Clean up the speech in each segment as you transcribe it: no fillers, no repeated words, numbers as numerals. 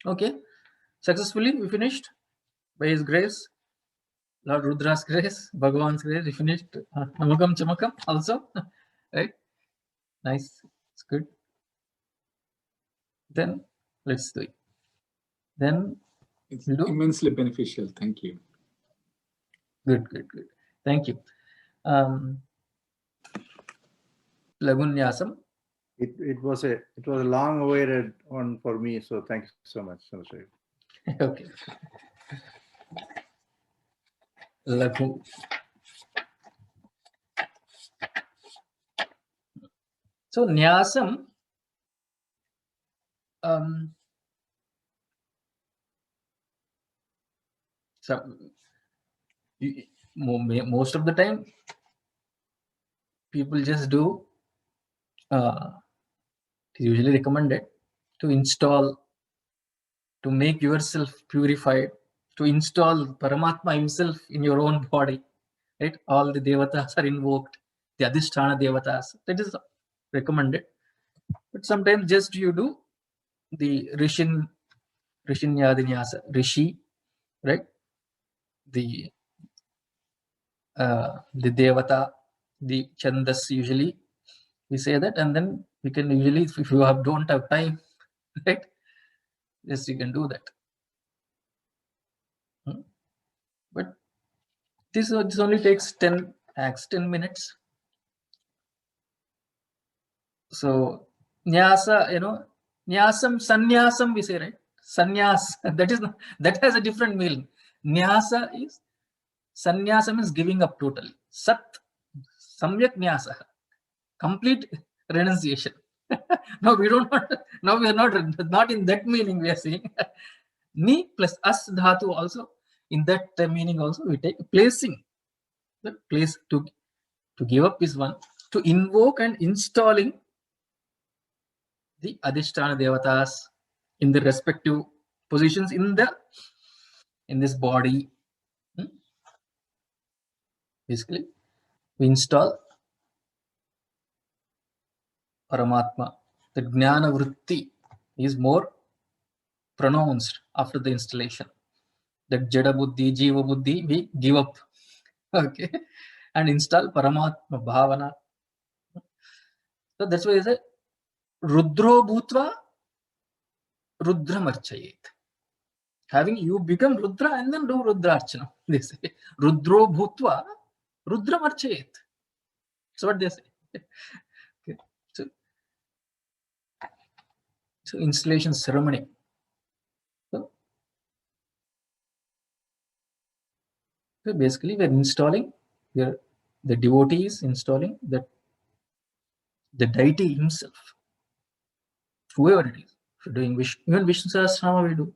Okay, successfully we finished by His grace, Lord Rudra's grace, Bhagavan's grace. We finished Namakam Chamakam also, right? Nice, it's good. Then let's do it. Then It's we'll do. immensely beneficial. Thank you. Good. Thank you. Lagunyasam. It was a long awaited one for me. So thank you so much, Chandrasekhar. Okay. Lagu. So Nyasam. So most of the time people just do it is usually recommended to install, to make yourself purified, to install Paramatma himself in your own body, right? All the devatas are invoked, the Adhisthana devatas, that is recommended. But sometimes just you do the Rishinyadinyasa, Rishi, right? The Devata, the Chandas, usually we say that, and then we can usually, if you don't have time, right? Yes, you can do that. But this only takes 10 minutes. So Nyasa, Nyasam, Sannyasam, we say, right? Sannyas, that has a different meaning. Nyasa is, Sannyasam is giving up totally. Sat, Samyak Nyasa, complete renunciation. Now we are not in that meaning we are saying. Ni plus as dhatu also, in that meaning also we take placing. The place to give up is one. To invoke and installing the Adhisthana Devatas in the respective positions in this body. Basically, we install Paramatma. The Jnana Vritti is more pronounced after the installation. That Jada Buddhi, Jiva Buddhi, we give up. Okay. And install Paramatma Bhavana. So that's why I say Rudro Bhutva Rudra Marchayet. Having you become Rudra and then do Rudra Archana. They say Rudro Bhutva Rudra Marchayet. That's what they say. Okay. So installation ceremony. So basically we're installing, the devotee is installing the deity himself, whoever it is. If you're doing even Vishnu Sahasranama we do.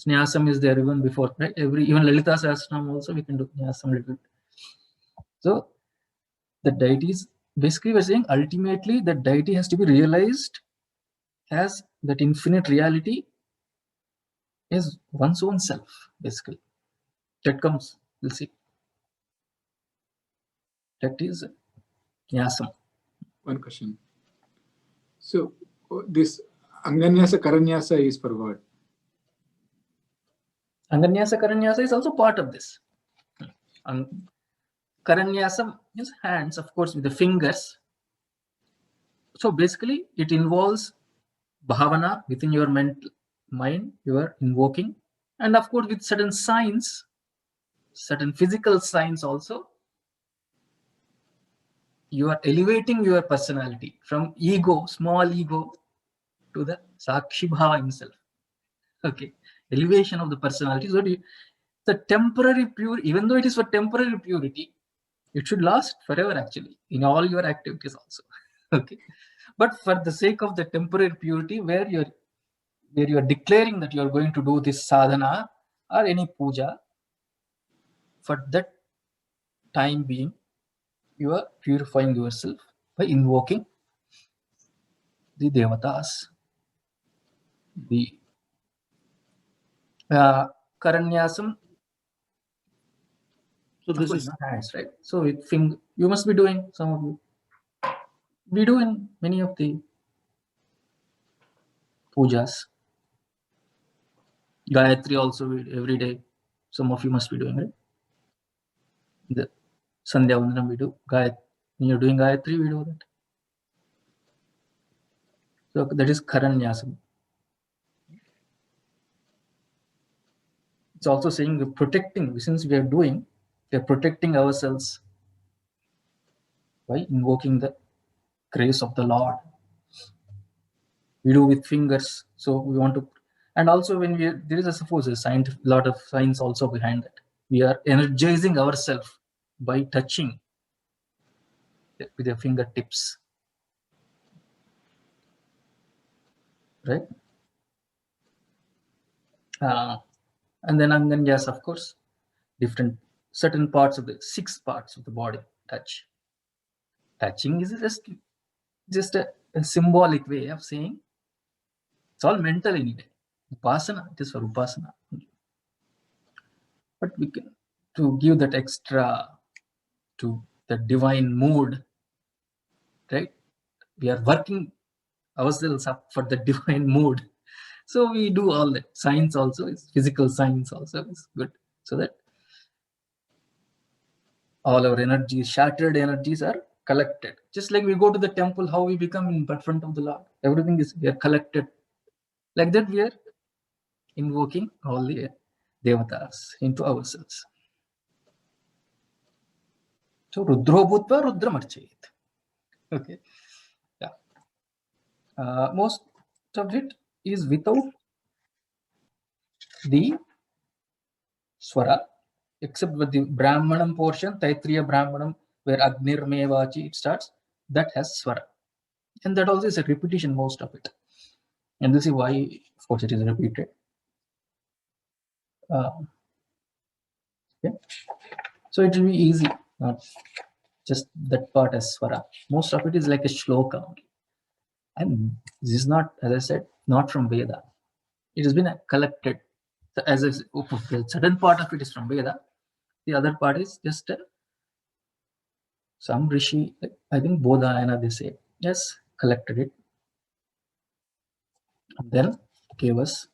Nyasam is there even before, right? Even Lalita Sahasranama also we can do Nyasam little bit. So the deities, basically we're saying ultimately the deity has to be realized as that infinite reality is one's own self, basically. That comes, we'll see. That is Nyasam. One question. So this Anganyasa Karanyasa is for what? Anganyasa Karanyasa is also part of this. Karanyasam is hands, of course, with the fingers. So basically it involves bhavana within your mind, you are invoking, and of course with certain signs, certain physical signs also, you are elevating your personality from ego, small ego, to the Sakshi Bhava himself. Okay, elevation of the personality. So the temporary pure, even though it is for temporary purity, it should last forever actually in all your activities also. Okay, but for the sake of the temporary purity, where you are declaring that you are going to do this sadhana or any puja, for that time being, you are purifying yourself by invoking the devatas, the Karanyasam. So this is hands, right? So with finger, you must be doing, some of you. We do in many of the pujas. Gayatri also every day. Some of you must be doing, right? The Sandhya Vandanam we do. When you're doing Gayatri, we do that. So that is Karanyasam. It's also saying we're protecting, since we are protecting ourselves by invoking the grace of the Lord. We do with fingers, so we want to, and also when there is a lot of science also behind that. We are energizing ourselves by touching with your fingertips, right? And then Anganyas, of course, certain parts of the 6 parts of the body touch. Touching is just a symbolic way of saying it's all mental anyway. Upasana, it is for upasana. But we can, to give that extra to the divine mood, right? We are working ourselves up for the divine mood. So we do all that. Science also is, physical science also is good. So that all our energies, shattered energies are collected. Just like we go to the temple, how we become in front of the Lord. Everything is, we are collected. Like that we are invoking all the devatas into ourselves. So Rudro Bhutva Rudram Archayet. Okay. Yeah. Most of it is without the swara, except with the Brahmanam portion, Taitriya Brahmanam, where Agnir Mevachi it starts, that has swara. And that also is a repetition, most of it. And this is why, of course, it is repeated. Okay. So it will be easy, not just that part as swara. Most of it is like a shloka. And this is not, as I said, not from Veda. It has been collected. So as a certain part of it is from Veda, the other part is just some rishi, I think Bodhayana, they say, yes, collected it. And then gave us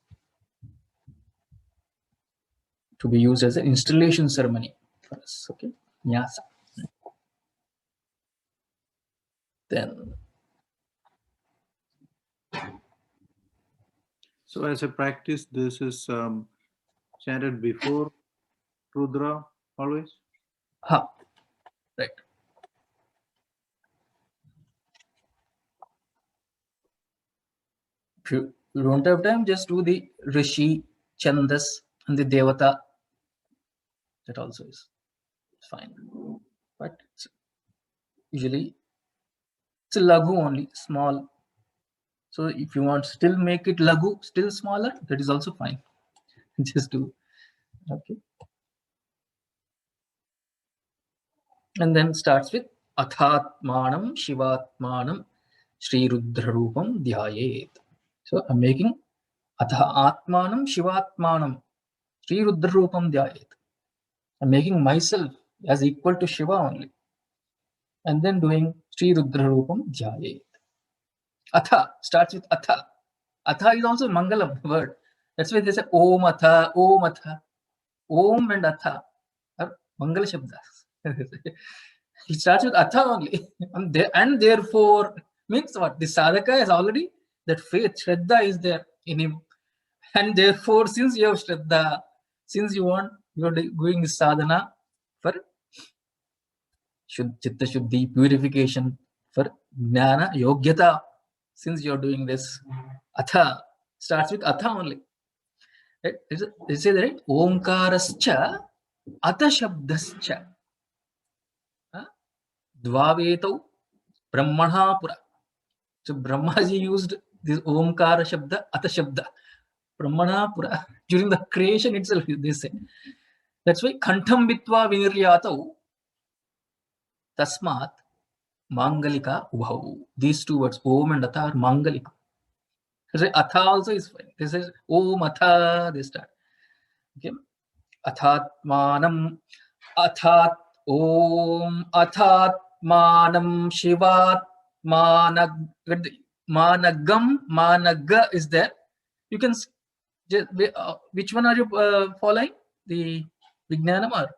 to be used as an installation ceremony for us. Okay, Nyasa. Then, So as a practice, this is chanted before Rudra always? right. If you don't have time, just do the Rishi, Chandas, and the Devata. That also is fine. But usually it's a Laghu only, small. So if you want still make it Laghu, still smaller, that is also fine. Just do. Okay. And then starts with Athatmanam Shivatmanam Sri Rudra Rupam Dhyayet. So I'm making Athatmanam Shivatmanam Sri Rudra Rupam Dhyayet. I'm making myself as equal to Shiva only. And then doing Sri Rudra Rupam Dhyayet. Atha starts with Atha. Atha is also Mangalam word. That's why they say Om Atha, Om Atha. Om and Atha are Mangala Shabdas. It starts with Atha only. And therefore means what? The sadhaka has already, that faith, Shraddha is there in him. And therefore, since you have Shraddha, since you are doing sadhana for Chitta Shuddhi, purification, for Jnana, Yogyata, since you are doing this, Atha starts with Atha only. Right? Is it right? Omkarascha Atha Shabdascha. Dvavetau Brahmana Pura. So Brahmaji used this Omkara Shabda, Atha Shabda, Brahmana Pura. During the creation itself, they say. That's why Kantham Bitva Viniryatau Tasmat Mangalika Ubhau. These two words, Om and Atha, are Mangalika. Atha also is fine. This is Om Atha, they start. Okay. Athatmanam Athat Om Athatmanam Shivat Managam Managa is there. You can Which one are you following? The Vijnanam or?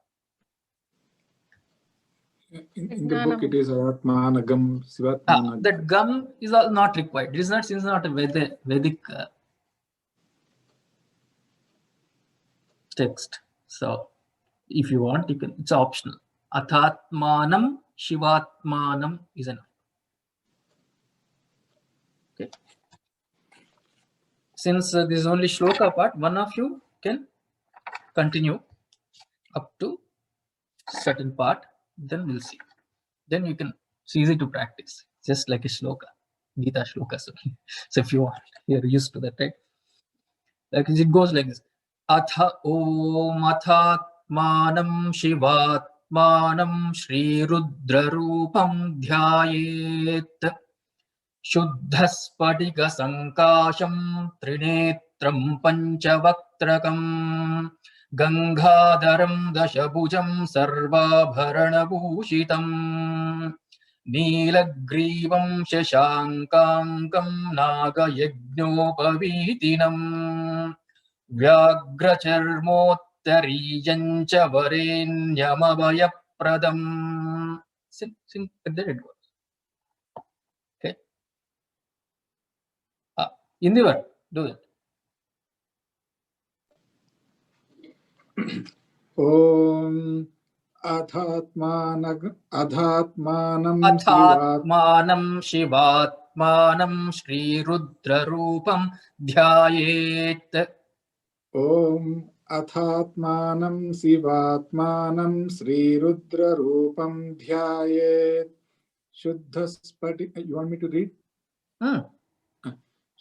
In the book, it is Atmanagam, Sivatmanagam. That gam is not required. It is not, since not a Vedic text. So if you want, you can, it's optional. Athatmanam Shivatmanam is enough. Okay. Since this is only shloka part, one of you can continue up to certain part, then we'll see. Then you can, it's easy to practice, just like a shloka, Gita shloka. So if you want, you're used to that, right? Like it goes like this. Atha om athatmanam shivatmanam Shri Rudra Rupam Dhyayet Shuddhaspatika Sankasham Trinetram Panchavaktakam Gangadharam Dashabhujam Sarvabharana Bhushitam Neelagrivam Shashankam Nagayajnopavitinam Vyagracharmotariyancha Varenyamabhayapradam. Sing like that it goes. Okay. In the word, do it. Om Athatmanam Athatmanam Shivatmanam Shri Rudra Rupam Dhyayet. Om Athatmanam Sivatmanam Sri Rudra Rupam Dhyayet Shuddhaspatika. You want me to read?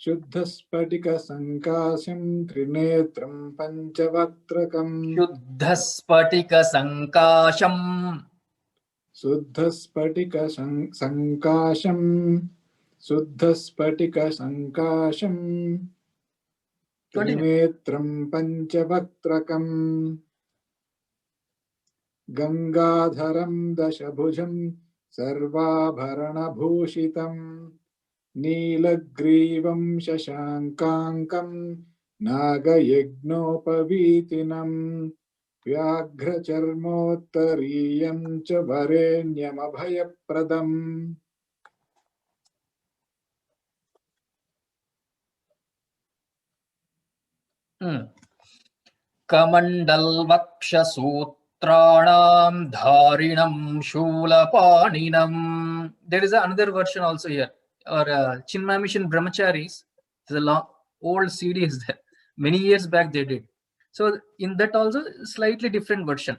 Shuddhaspatika Sankasham Trinetram Panchavaktakam. Shuddhaspatika Sankasham. Suddhaspatika Sankasham. Suddhaspatika Sankasham. Trinetram Panchavaktakam. Gangadharam Dashabhujam Sarvabharana Bhushitam. Neelagrivam Shashankankam Nagayajnopavitinam Vyagracharmottariyam cha Varenyamabhayapradam. Kamandal Vaksha Sutranam Dharinam Shulapaninam. There is another version also here. Or Chinmaya Mission Brahmacharis. There's a long old CD is there. Many years back they did. So in that also slightly different version.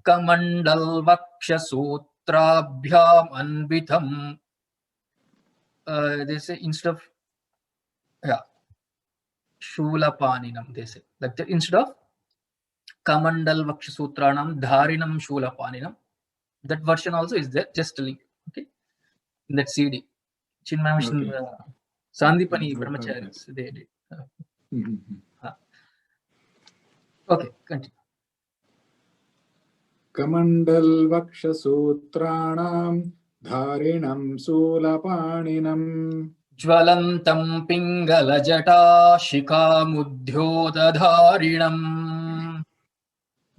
Kamandal Vaksha Sutrabhyam Anvitam. They say instead of Shulapaninam, they say like that, instead of Kamandal Vaksha Sutranam Dharinam Shulapaninam. That version also is there. Just a link. Okay, in that CD. Chinmaya Mission, Sandipani Brahmacharis, they did. Okay, continue. Kamandal Vaksha Sutranam Dharinam Sulapaninam. Jvalantam Pingala Jata Shikhamudyodadharinam.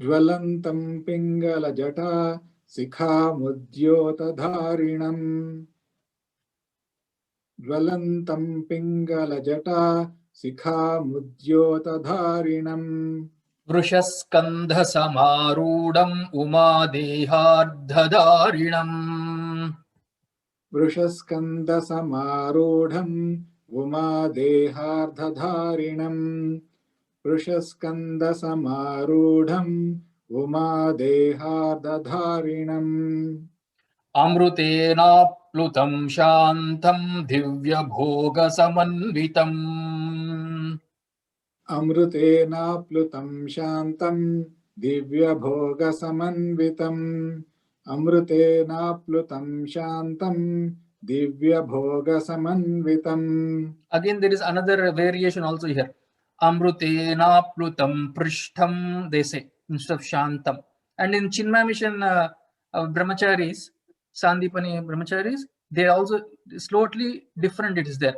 Jvalantam Pingala Jata Sikhamudyotadharinam. Jvalantam Pingala Jata Sikhamudyotadharinam. Vrushaskandha Samarudam Umadehardhadarinam. Vrushaskanda Samarudham Umadehardhadarinam. Vrushaskanda Samarudham Umadehardhadarinam. Amrutena Plutam Shantam Divya Bhoga Samanvitam. Amrutena Plutam Shantam Divya Bhoga Samanvitam. Amrutena Plutam Shantam Divya Bhoga Samanvitam. Again, there is another variation also here. Amrutena Plutam Prishtham, they say, instead of Shantam. And in Chinmaya Mission Brahmacharis, Sandipani Brahmacharis, they also slightly different it is there.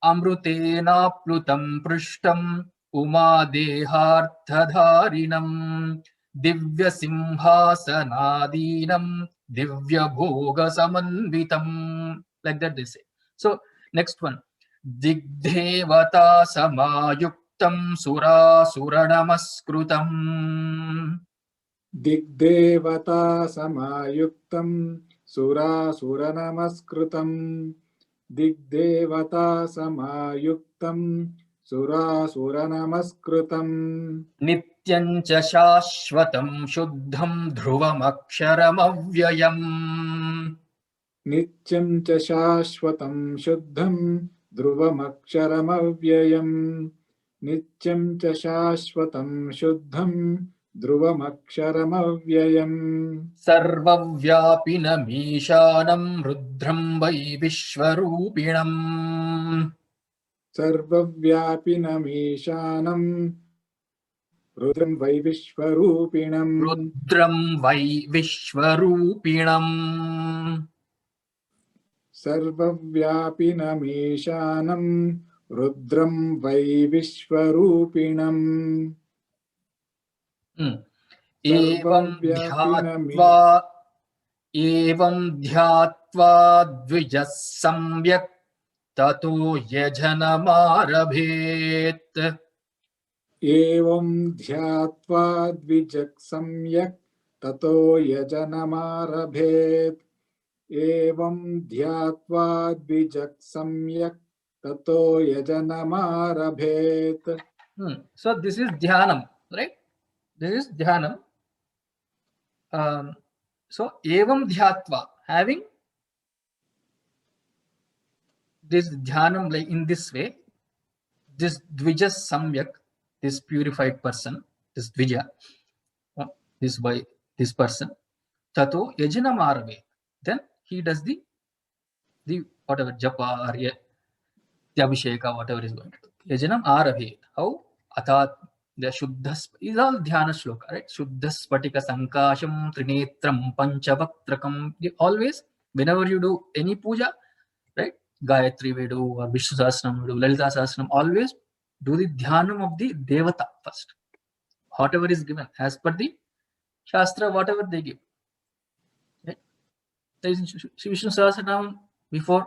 Amrutena Plutam Prishtham Umadeharthadharinam Divyasimhasanadinam Divyabhogasamanvitam. Like that they say. So next one. Digdevata samayuktam surasuranamaskrutam. Digdevata samayuktam surasuranamaskrutam. Digdevata samayuktam surasuranamaskrutam. Nityam cha shashvatam shuddham dhruvamaksharamavyayam. Nityam cha shashvatam shuddham dhruvamaksharamavyayam. Nityam cha shashvatam shuddham dhruvamaksharamavyayam. Sarvavyapinam rudram vai vishwarupinam. Sarvavyapinam Rudram vai Vishwarupinam. Rudram vai vishwarupinam. Sarvavyapinam Rudram vai Vishwarupinam. Evam dhyatva dvija samyak tato yajanamarabhet. Evam dhyatva dvijak samyak tato yajanamarabhet. Evam dhyatva dvijak samyak tato yajanamarabhet. So this is dhyanam, right? This is dhyanam. So evam dhyatva, having this dhyanam like in this way, this dvija samyak, this purified person, this dvija, this by this person, tato yajana marave, then he does the whatever japa or the abhisheka, whatever is going to do. Yajanam arave. How? Athat the shuddhas is all dhyana shloka, right? Shuddhas patika sankasham trinetram panchavakrakam. Always, whenever you do any puja, right? Gayatri we do, or Vishnu Sahasranam we do, Lalita Sahasranam, always do the dhyanam of the devata first. Whatever is given, as per the Shastra, whatever they give. Right? There is Vishnu Sahasranam before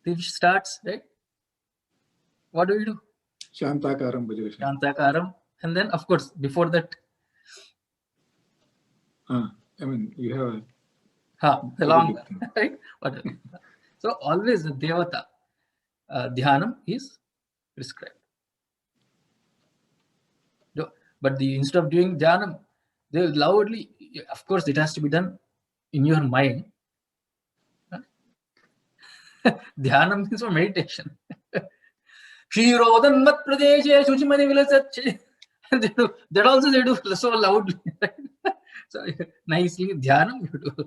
the starts, right? What do we do? Shantakaram Bhajosha. Shantakaram. And then, of course, before that, I mean, you have the long, right? Whatever. So, always the devata dhyanam is prescribed. But instead of doing dhyanam, they loudly, of course, it has to be done in your mind. Dhyanam means for meditation. Kshirodan mat pradeshe shuchimani vilasat. That also they do so loudly. So nicely, dhyanam you do.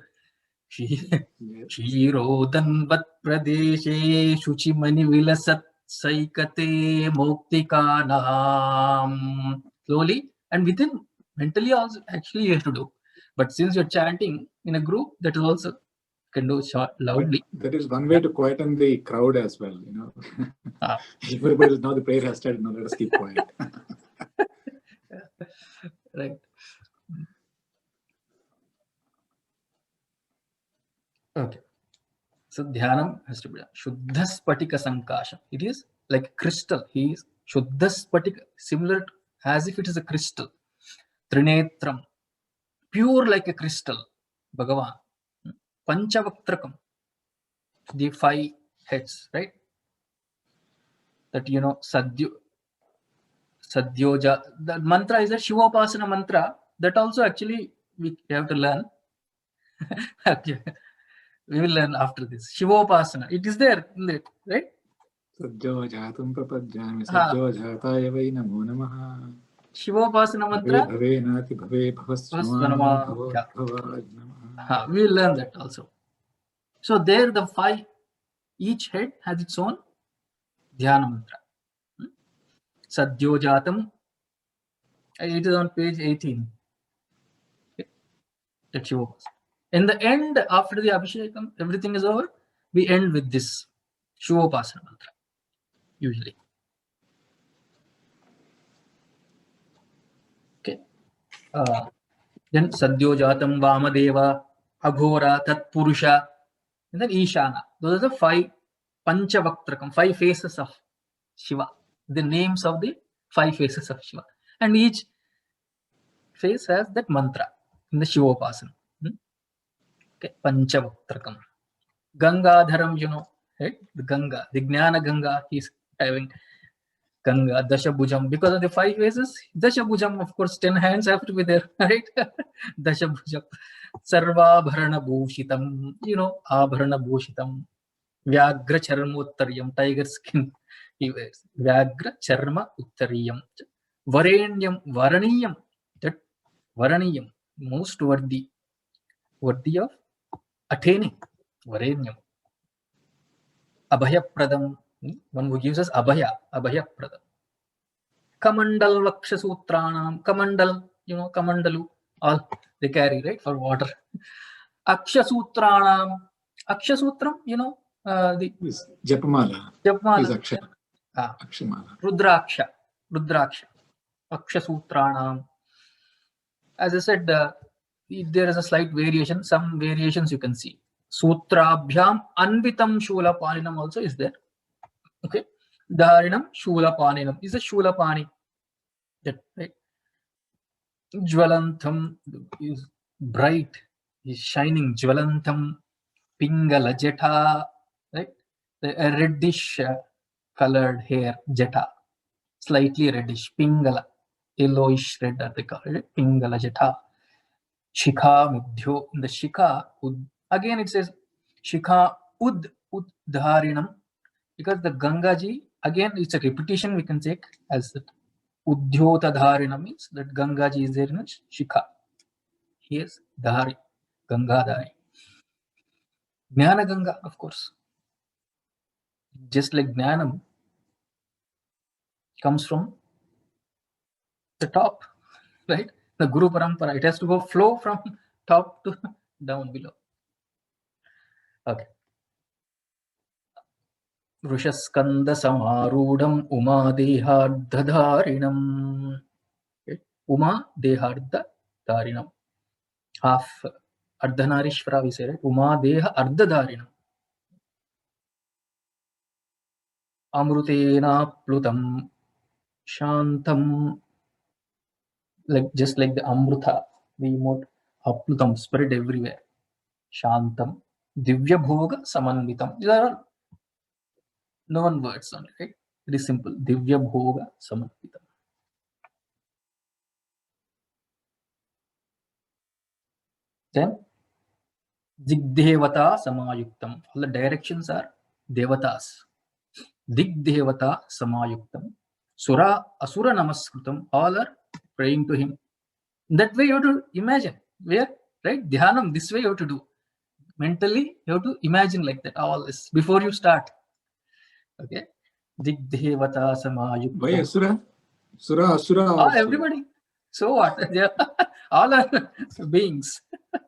Kshirodan vat pradeshe shuchimani vilasat saikate moktikanam. Slowly and within, mentally also actually you have to do. But since you're chanting in a group, that is also can do short, loudly. That is one way to quieten the crowd as well, you know. Everybody will know the prayer has started. No, let us keep quiet. Right. Okay. So dhyanam has to be done. Shuddhas patika sankasham. It is like crystal. He is Shuddhas patika, similar to, as if it is a crystal. Trinetram, pure like a crystal. Bhagavan. Panchavakrakam, the 5 heads, right? That you know, Sadhyoja. The mantra is a Shivopasana mantra. That also actually we have to learn. Okay. We will learn after this. Shivopasana. It is there in it, right? Sadhyo jatum prapadjami sadhyo jataya vai namo namaha. Shivopasana mantra. Bhave nati bhave bhavasvanama bhavad namaha. We will learn that also. So there the 5, each head has its own dhyana mantra. Sadhyo jatam. It is on page 18. That Shivopasana. In the end, after the Abhishekam, everything is over, we end with this Shivopasana mantra, usually. then Sadyojatam, Vamadeva, Aghora, Tatpurusha, and then Ishana. Those are the 5 Panchavaktakam, 5 faces of Shiva. The names of the 5 faces of Shiva. And each face has that mantra in the Shivopasana. Okay, Panchavaktakam. Gangadharam, you know, right? The Ganga, the Jnana Ganga, he's having Ganga, Dashabhujam. Because of the 5 faces, Dashabhujam, of course, 10 hands have to be there, right? Dashabhujam. Sarva Bharana Bhushitam, you know, Abharana Bhushitam. Vyagra Charma Uttaryam, tiger skin he wears. Vyagra Charma Uttaryam. Varenyam, Varaniyam, that Varaniyam, most worthy of attaining. Varenyam. Abhayapradam, one who gives us Abhaya, Abhayapradam. Kamandal Vakshasutranam, Kamandal, you know, Kamandalu, all they carry, right, for water. Akshasutranam, Akshasutram, you know, the Japamala. Japamala. Is Akshara. Akshamala. Rudraksha, Akshasutranam. As I said, there is a slight variation. Some variations you can see. Sutrabhyam Anvitam Shulapaninam also is there. Okay. Dharinam Shulapaninam is a Shulapani. That, right? Jwalantam is bright, is shining. Jwalantam Pingala Jeta, right? The reddish colored hair, Jeta. Slightly reddish. Pingala, yellowish red are they call it. Pingala Jeta. Shikha Mudhyo. In the Shikha, again it says Shikha Uddharinam, because the Gangaji, again it's a repetition we can take as that Udhyota Dharina means that Gangaji is there in a Shikha. He is Dhari, Gangadhari. Jnana Ganga, of course. Just like Jnanam comes from the top, right? The Guru Parampara, it has to flow from top to down below. Okay. Rushaskanda Samarudam Uma Dehardharinam. Okay. Uma Dehardharinam. Half Ardhanarishvara we say, right? Uma Deha Ardhadarinam. Amrutena Plutam Shantam. Like just like the Amruta, we emote Aplutam, spread everywhere. Shantam, Divya Bhoga Samanvitam. These are known words only, right? Very simple. Divya Bhoga Samanvitam. Then Digdevata Samayuktam. All the directions are Devatas. Digdevata Samayuktam. Sura Asura Namaskritam. All are praying to him. That way you have to imagine. Where, right? Dhyanam, this way you have to do. Mentally, you have to imagine like that. All this before you start. Okay. Digdevata Samayuktam. Why Asura? Asura also. Everybody. So what? They are all are beings.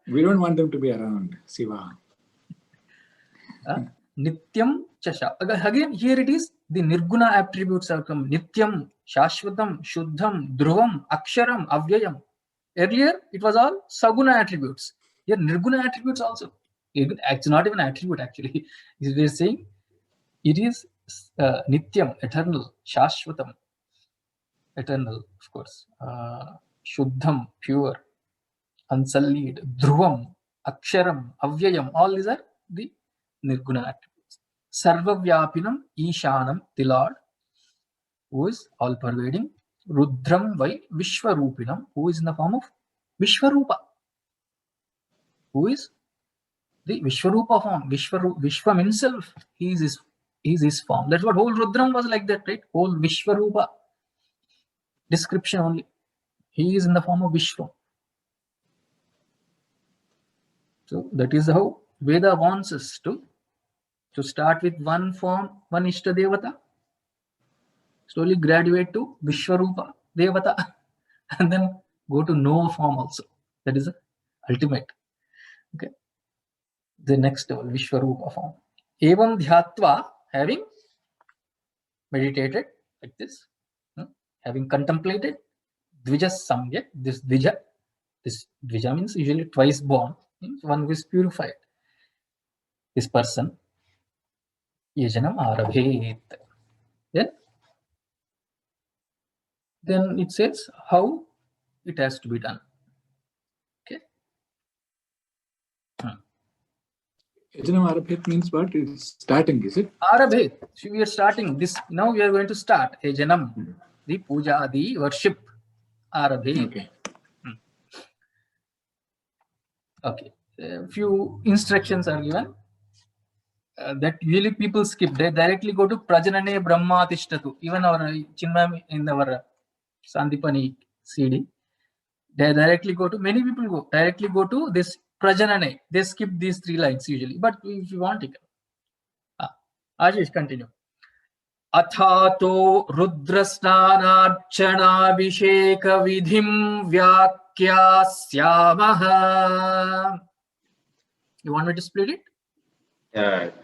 We don't want them to be around Shiva. Nityam Chasha. Again, here it is. The Nirguna attributes have come. Nityam, Shashvatam, Shuddham, Dhruvam, Aksharam, Avyayam. Earlier, it was all Saguna attributes. Here, Nirguna attributes also. It's not even an attribute actually. We are saying it is Nityam, eternal, Shashvatam, eternal, of course. Shuddham, pure, unsullied, Dhruvam, Aksharam, Avyayam. All these are the Nirguna attributes. Sarvavyapinam, Ishanam, the Lord, who is all pervading. Rudram Vai Vishwarupinam, who is in the form of Vishwarupa, who is the Vishwarupa form. Vishwam himself, he is his form. That's what whole Rudram was like that, right? Whole Vishwarupa description only. He is in the form of Vishwa. So that is how Veda wants us to start with one form, one Ishta Devata, slowly graduate to Vishwarupa Devata, and then go to no form also. That is the ultimate. Okay. The next level, Vishwarupa form. Evam Dhyatva, having meditated like this, having contemplated Dvija Samyak, this Dvija, This dvija means usually twice born, means one who is purified. This person, yajanam arabhet. Then it says how it has to be done. Okay. Yajanam Arabhet means what? It's starting, is it? Arabhet. So we are starting this. Now we are going to start yajanam, the puja, the worship. Arabhet. Okay. Okay. A few instructions are given that usually people skip. They directly go to Prajanane Brahma Tishtatu. Even our Chinmay in our Sandipani CD, they directly go to, many people go directly go to this Prajanane. They skip these 3 lines usually. But if you want, it. Ashish, continue. Athato rudrasnanarchanabhisheka vidhim vyakyasyamaha. You want me to split it?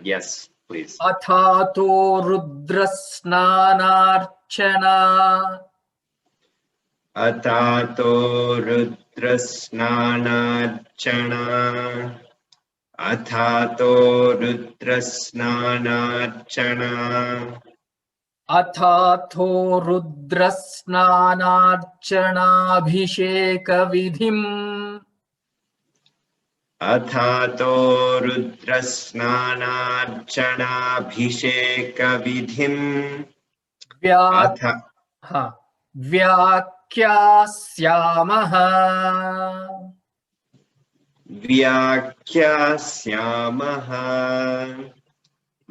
Yes, please. Athato rudrasnanarchana. Atato rudrasnanarchana. Atato rudrasnanarchana. Athato rudrasnanarchanabhisheka vidhim. Athato rudrasnanarchanabhisheka vidhim. Vyakyasyamaha. Vyakyasyamaha.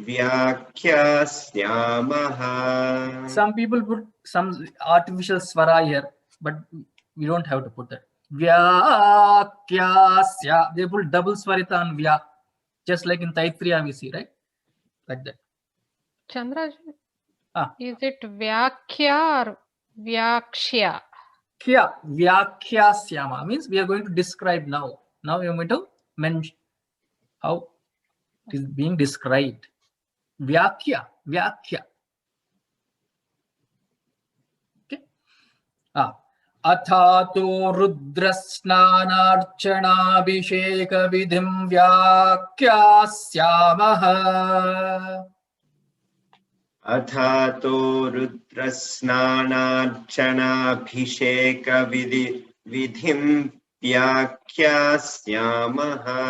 Vyakyasyamaha. Some people put some artificial swara here, but we don't have to put that. Vyakyasya. They put double swarita on vya, just like in Taitriya we see, right? Like that. Chandraji, Ah. is it Vyakya or Vyakshya? Kya, Vyakyasyama means we are going to describe now. Now we are going to mention how it is being described. Vyakya, Vyakya. Okay. Athato rudrasnanarchanabhisheka vidhim vyakyasyamaha. Athato rudrasnanarchanabhisheka vidhim vyakyasyamaha.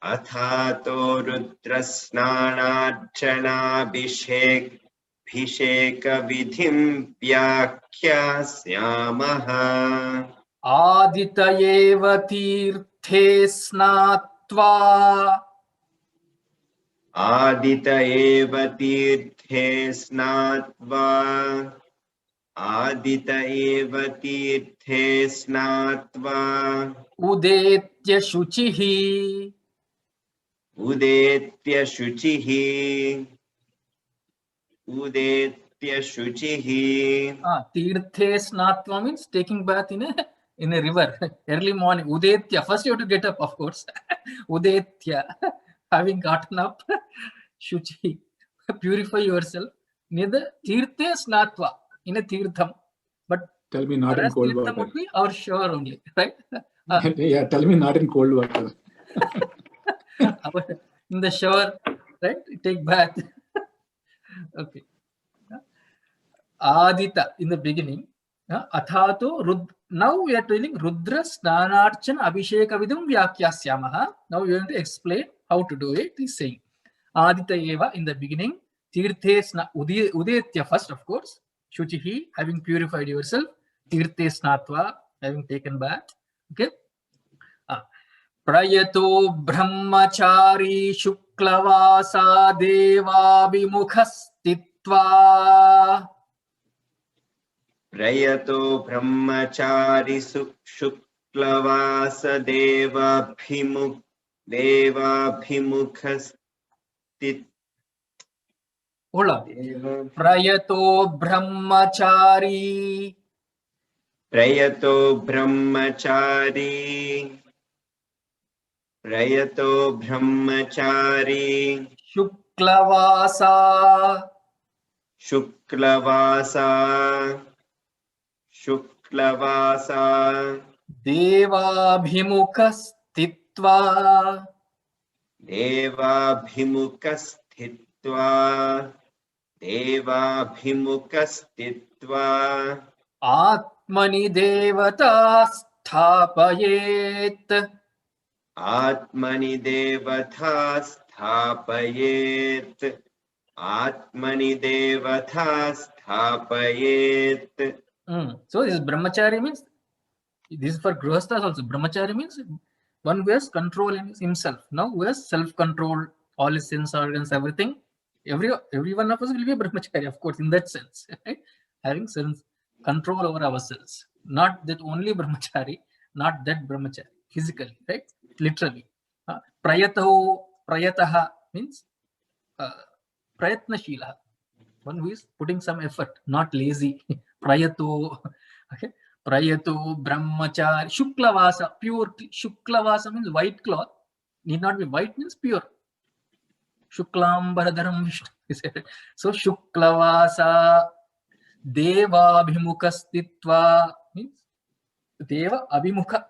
Athato rudrasnanarchanabhisheka vidhim vyakyasyamaha. Aditayeva tirthe snatva. Adita eva tirthe snatva. Adita eva tirthe snatva. Udetya shuchihi. Udetya shuchihi. Udetya shuchihi. Tirthe snatva means taking bath in a river early morning. Udetya. First you have to get up, of course. Udetya. Having gotten up, shuchi, purify yourself. Near the tirthe snatva, in a tirtham. But Tell me not in cold water. would be our shower only, right? Yeah, tell me not in cold water. In the shower, right? Take bath. Okay. Adita in the beginning. Athato now we are telling Rudra Snanarchan Abhisheka Vidham Vyakyasyamaha. Now we are going to explain how to do it. He's saying Adita Eva in the beginning. Tirthe Udetya first, of course. Shuchihi, having purified yourself. Tirthe Snatva, having taken bath. Okay. Prayato Brahmachari Shuklavasa Deva Vimukhastitva. Prayato brahmachari shuklavasa devabhimukhastit. Hold on. Prayato brahmachari. Prayato brahmachari. Prayato brahmachari. Shuklavasa. Shuklavasa. Shuklavasa. Devabhimukastitva. देवाभिमुखस्थित्वा देवाभिमुखस्थित्वा Atmani devata sthapayet. आत्मनि देवता स्थापयेत् आत्मनि देवता स्थापयेत्. So this brahmachari means, this is for grihasthas also. Brahmachari means one who has control in himself. Now who has self-control, all his sense organs, everything. Every one of us will be a brahmachari, of course, in that sense. Right? Having sense control over ourselves. Not that only brahmachari, not that brahmachari, physically, right? Literally. Prayataha means prayatnashila. One who is putting some effort, not lazy. Prayato, okay. Prayato, brahmachari, shuklavasa, pure. Shuklavasa means white cloth. Need not be white, means pure. Shuklam Bharadharam Vishnu. So shuklavasa, deva abhimukastitva means deva abhimukha.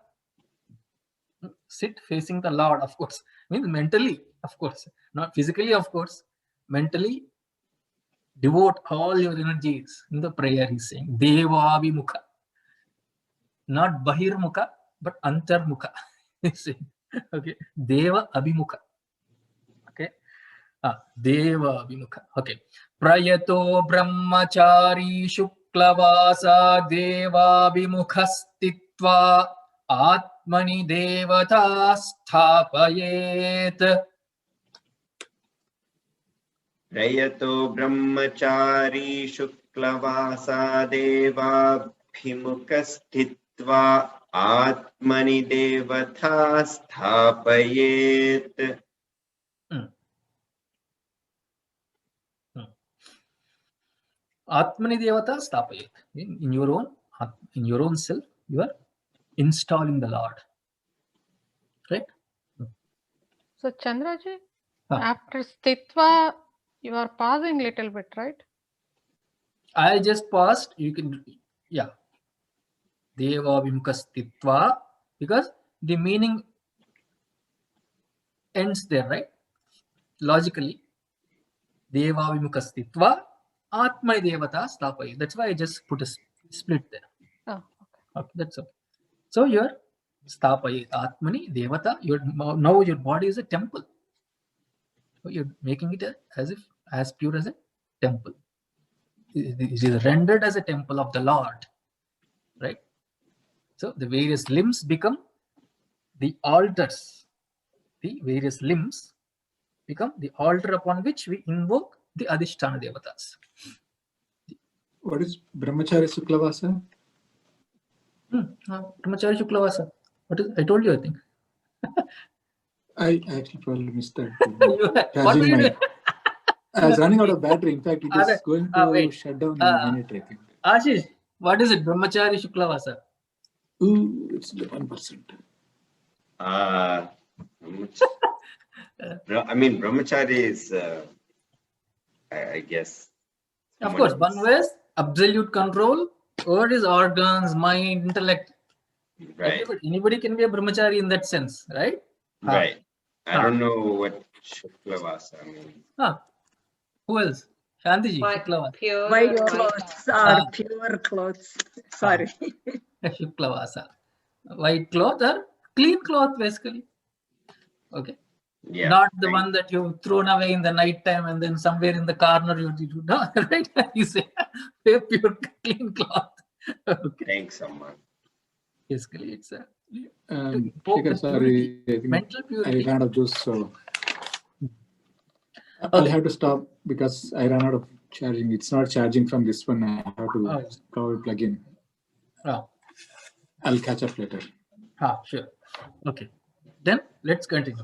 Sit facing the Lord, of course. Means mentally, of course. Not physically, of course. Mentally. Devote all your energies in the prayer, he's saying. Deva abhimukha. Not bahirmukha, but antarmukha. He's saying. Okay. Deva abhimukha. Okay. Deva abhimukha. Okay. Prayato brahmachari shuklavasa deva abhimukhastitva atmani devata sthapayet. प्रयतो ब्रह्मचारी शुक्लवासा देवाभिमुखस्थित्वा आत्मनि देवता स्थापयेत्. Atmani devata sthapayet. In your own self, you are installing the Lord. Right? So Chandraji, Huh. after stitva, you are pausing little bit, right? I just paused. You can, yeah. Deva abhimukastitva, because the meaning ends there, right? Logically. Deva abhimukastitva, atma devata sthapayi. That's why I just put a split there. Oh, okay. Okay, that's okay. So your sthapayi, atmani devata, now your body is a temple. So you're making it as pure as a temple. It is rendered as a temple of the Lord, right? So the various limbs become the altars. The various limbs become the altar upon which we invoke the Adhisthana Devatas. What is Brahmachari Shuklavasa? Brahmachari Shuklavasa. What is? I told you, I think. I actually probably missed that. What were Charging you my. doing? I was running out of battery. In fact, it is going to wait. shut down in a minute, I think. Ashish, what is it? Brahmachari Shuklavasa. Ooh, it's 11%. I mean, brahmachari is, I guess. Of course, one who has absolute control over his organs, mind, intellect. Right. Anybody can be a brahmachari in that sense, right? Right. I don't know what Shuklavasa means. Who else? Shantiji, White, Shuklavasa. pure White white. clothes or pure clothes. Sorry. Shuklavasa. White cloth or clean cloth, basically. Okay. Yeah. Not the one that you've thrown away in the night time and then somewhere in the corner you do. No, right? You say pure clean cloth. Okay. Thanks, Amma. Basically, it's a Shikhar, sorry, I think mental I purity. ran out of juice, so I'll have to stop because I ran out of charging. It's not charging from this one. I have to probably plug in. Oh. I'll catch up later. Sure. Okay. Then let's continue.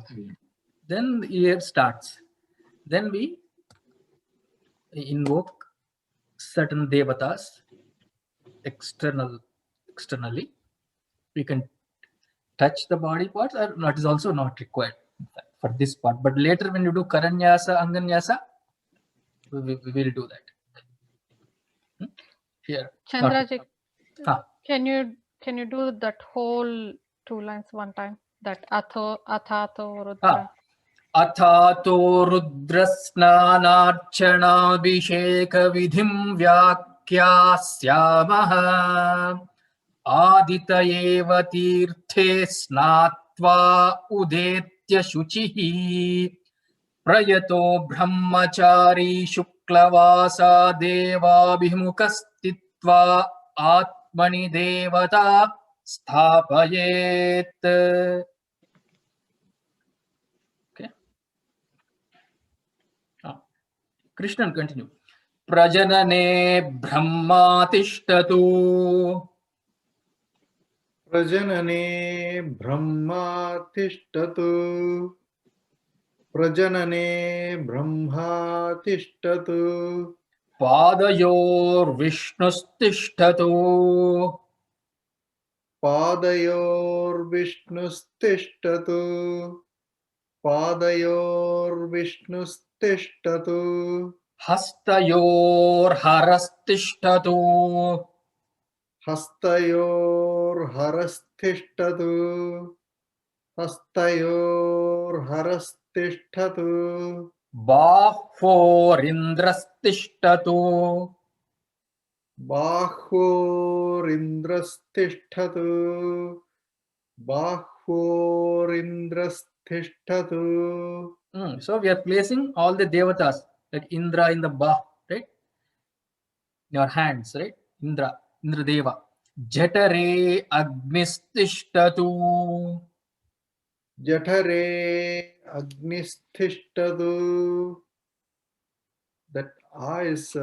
Then the year starts. Then we invoke certain devatas externally. We can touch the body parts, or that is also not required for this part. But later when you do Karanyasa, Anganyasa, we will do that. Here. Chandraji, can you Can you do that whole 2 lines one time? That athato rudra. Athato rudrasnanarchanabhisheka vidhim vyakyasyamaha aditayeva tirthe snatva udetya shuchihi prayato brahmachari shuklavasa devabhimukastitva atmani devata sthapayet. Okay. Krishnan continue. Prajanane brahma tishtatu. Prajanane Brahma tishtatu. Prajanane Brahma tishtatu. Padayor vishnustishtatu. Padayor Vishnustishtatu. Padayor Vishnustishtatu. Hastayor harastishtatu. Hastayor Harastishtatu. Hastayor Harastishtatu. Bahfor indrastishtatu. Bahur Indrastishtatu. Bahur Indrastishtatu. So we are placing all the devatas like Indra in the bah, right? Your hands, right? Indra Deva. Jatare agnistishtatu. Jatare Agnistishtatu. That A is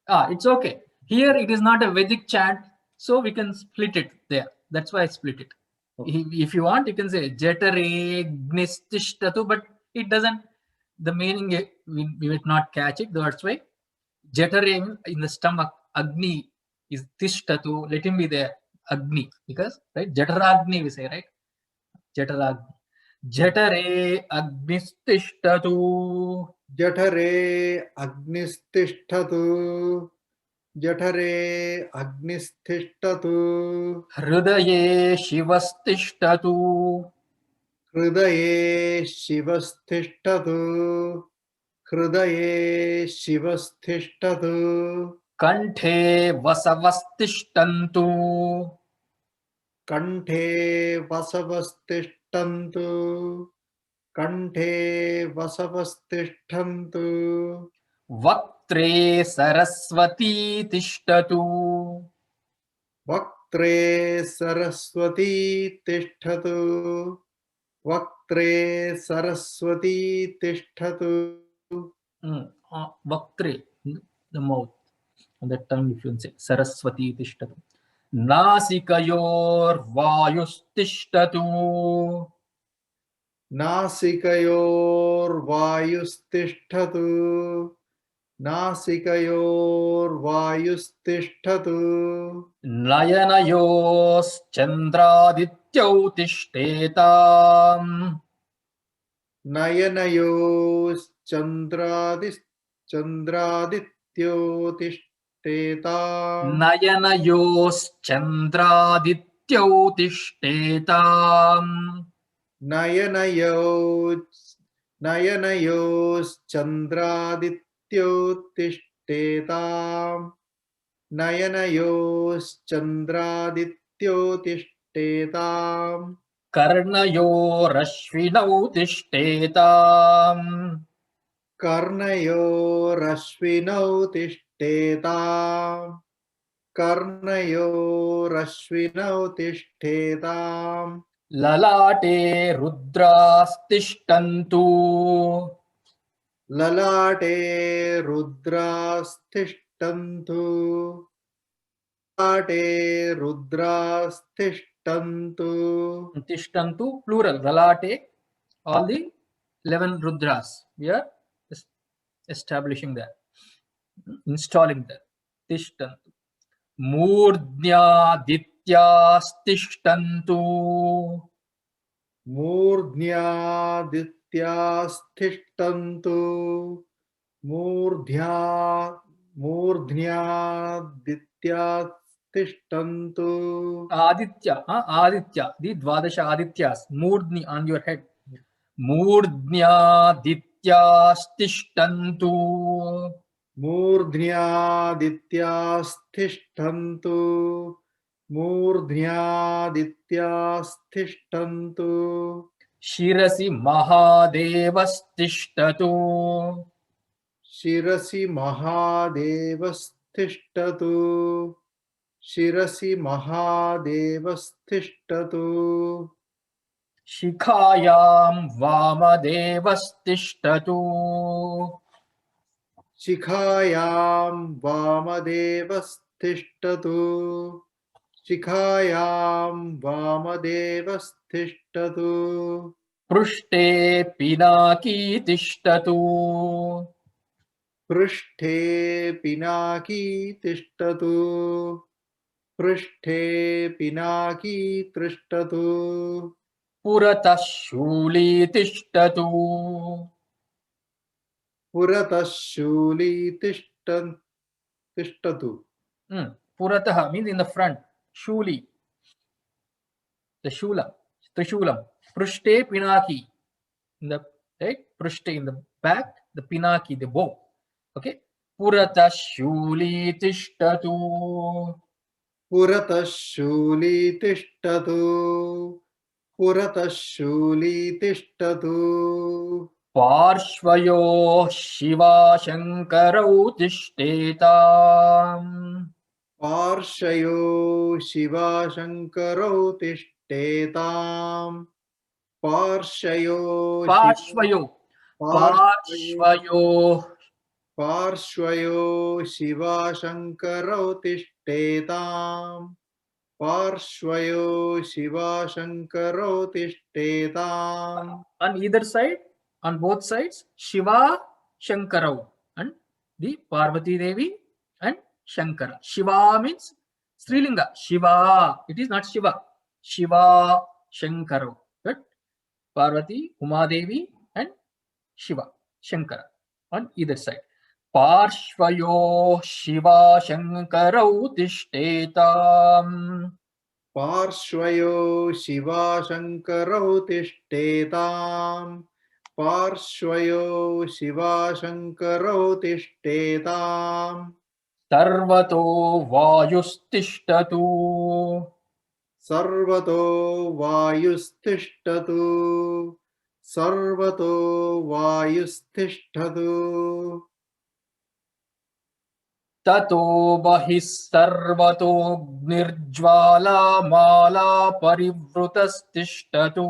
It's okay. Here it is not a Vedic chant, so we can split it there. That's why I split it. Okay. If you want, you can say Jatare agnistishtatu, but it doesn't, the meaning, we would not catch it. That's why Jatare in the stomach, Agni is tishtatu, let him be there, Agni, because, right, Jataragni we say, right? Jataragni. Jatare agnistishtatu. Jatare Agnistishtatu. Jatare Agnistishtatu. Hridaye shivastishtatu. Hridaye Shivastishtatu. Hridaye Shivastishtatu. Kanthe vasavastishtantu. Kanthe Vasavastishtantu. Kanthe Vasavastishtantu. Vaktre saraswati tishtatu. Vaktre Saraswati Tishtatu. Vaktre Saraswati Tishtatu. Vaktre, the mouth. On that tongue, if you say saraswati tishtatu. Nasikayor vayustishtatu. Nasikayor Vayustishtatu. Nasikayor Vayustishtatu. Nayanayos chandradityau tishtetam. Nayanayos Chandradityo Tishtetam. Nayanayos chandradityau tishtetam. Nayanayos Chandradityo Tishtetam. Nayanayos Chandradityo Tishtetam. Karnayorashvinau tishtetam. Karnayorashvinau Tishtetam. Karnayorashvinau Tishtetam. Lalate rudrastishtantu. Lalate Rudrastishtantu. Lalate Rudrastishtantu. Tishtantu, plural. Lalate, all the 11 rudras. We are establishing that, installing that. Tishtantu. Murdhya-dityastishtantu. Murdhya-dityastishtantu. Murdhya-dityastishtantu. Tishtantu. Aditya, Aditya, the Dvadasha Adityas, Murdni on your head. Murdnya Dityas Tishtantu. Murdhnyadityas Tishtantu. Murdhnyadityas Tishtantu. Shirasi Mahadevas Tishtatu. Shirasi Mahadevas Tishtatu. Shirasi Mahadevas Tishtatu. Shikhayam Vamadevas Tishtatu. Shikhayam Vamadevas Tishtatu. Shikhayam Vamadevas Tishtatu. Prushte Pinaki Tishtatu. Prushthe Pinaki Tishtatu. Prushthe Pinaki Tishtatu. Purata Shuli Tishtatu. Purata Shuli Tishtatu. Purataha means in the front. Shuli. The Shula. Trishulam. Prushte Pinaki. In the right? Prushte in the back. The Pinaki, the bow. Okay. Purata Shuli Tishtatu. Purata Shuli Tishtatu. Purata Shuli Tishtatu. Parshvayo Shiva Shankarau Tishtetam. Parshayo Shiva Shankarau Tishtetam. Parshayo Parshvayo. Parshvayo. Parshvayo Shiva Shankarau Tishtetam. Parshvayo Shiva Shankarau Tishtetam. On either side, on both sides, Shiva Shankarau and the Parvati Devi and Shankara. Shiva means Srilinga. Shiva. It is not Shiva. Shiva Shankarau. Right? Parvati, Umadevi and Shiva Shankara on either side. Parshvayo Shiva Shankarau Tishtetam. Parshvayo Shiva Shankarau Tishtetam. Parshvayo Shiva Shankarau Tishtetam. Sarvato Vayustishtatu. Sarvato Vayustishtatu. Sarvato Vayustishtatu. Tato bahis sarvato nirjvala mala parivrutastishtatu.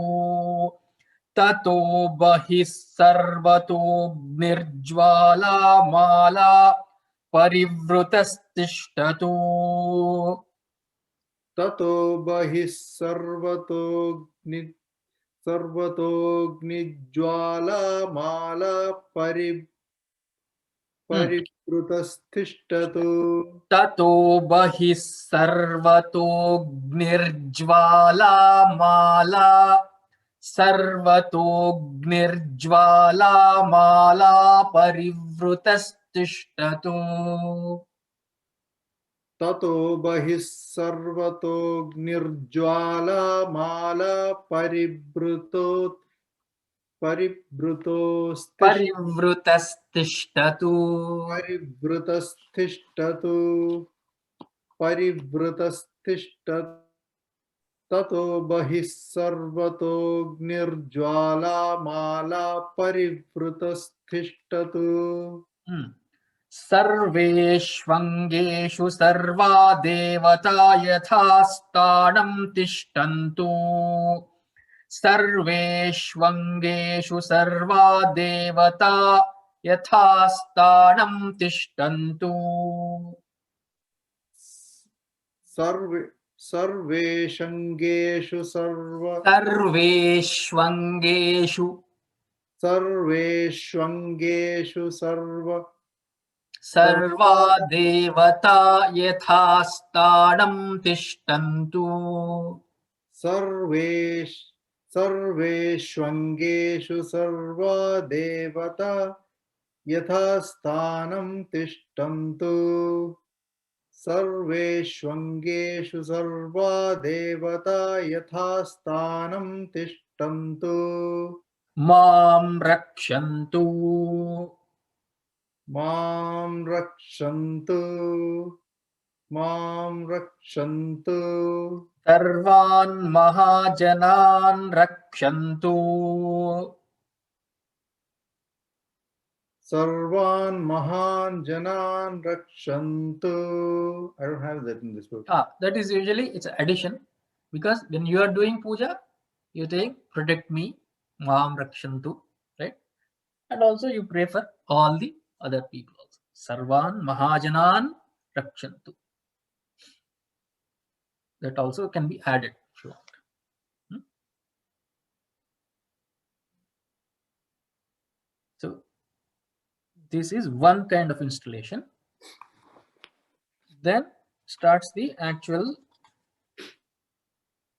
Tato bahis sarvato nirjvala mala parivrutastishtatu. Tato bahis sarvato gnijwala mala parivrutasthishtatu. Tato bahis sarvato nirjvala mala parivrutastishtatu. Tato bahis sarvato gnirjwala mala Parivrutastishtatu. Parivrutastishtatu. Tato bahis sarvato gnirjwala mala parivrutastishtatu. Sarveshvangeshu sarva devata yathasthanam tishtantu. Sarveshvangeshu sarva devata yathasthanam tishtantu. Sarveshangeshu sarva devata yathasthanam tishtantu. Sarveshvangeshu sarva devata yathasthanam tishtantu. सर्वेष्वङ्गेषु सर्वा देवता यथास्थानं तिष्ठन्तु मां रक्षन्तु मां रक्षन्तु मां रक्षन्तु सर्वान् महाजनान् रक्षन्तु सर्वान् महान् जनान् रक्षन्तु. I don't have that in this book. That is usually it's an addition, because when you are doing puja, you think protect me, Maam Rakshantu, right? And also you pray for all the other people also. Sarvan Mahajanan Rakshantu. That also can be added if you want. So this is one kind of installation. Then starts the actual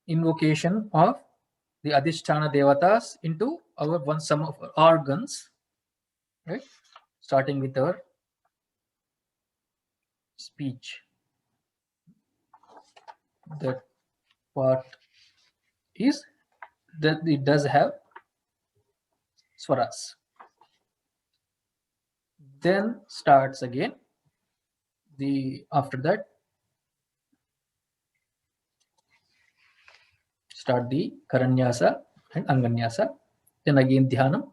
invocation of the Adhisthana Devatas into our some of our organs, right? Starting with our speech. That part is that it does have swaras. Then starts again after that start the Karanyasa and Anganyasa, then again Dhyanam,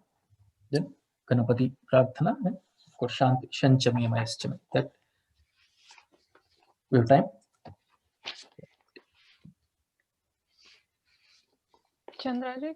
then Ganapati Prarthana, and of course Shanti, Shanchami, Mayaschami. That we have time. Chandraji,